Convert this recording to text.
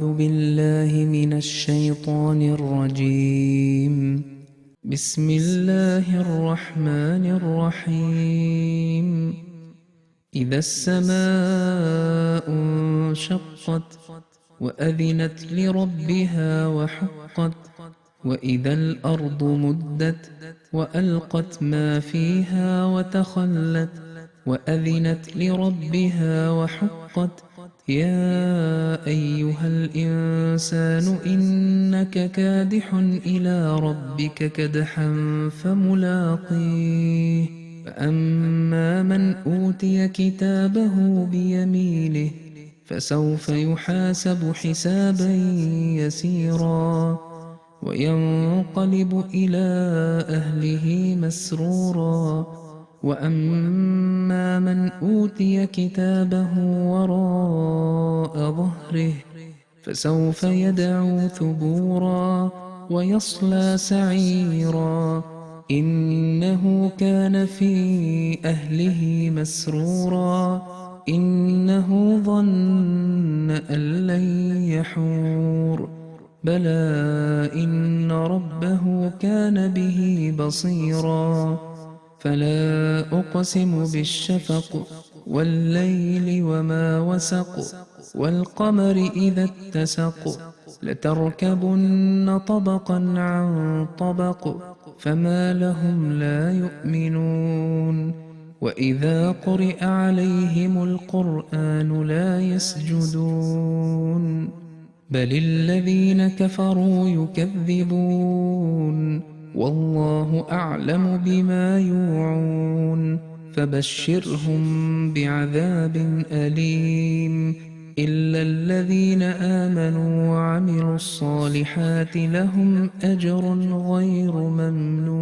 أعوذ بالله من الشيطان الرجيم. بسم الله الرحمن الرحيم. إذا السماء انشقت وأذنت لربها وحقت وإذا الأرض مدت وألقت ما فيها وتخلت وأذنت لربها وحقت يا أيها الإنسان إنك كادح إلى ربك كدحا فملاقيه فأما من أوتي كتابه بيمينه فسوف يحاسب حسابا يسيرا وينقلب إلى أهله مسرورا وأما من أوتي كتابه وراء ظهره فسوف يدعو ثبورا ويصلى سعيرا إنه كان في أهله مسرورا إنه ظن أن لن يحور بلى إن ربه كان به بصيرا فلا أقسم بالشفق والليل وما وسق والقمر إذا اتسق لتركبن طبقا عن طبق فما لهم لا يؤمنون وإذا قرئ عليهم القرآن لا يسجدون بل الذين كفروا يكذبون والله أعلم بما يوعون فبشرهم بعذاب أليم إلا الذين آمنوا وعملوا الصالحات لهم أجر غير ممنون.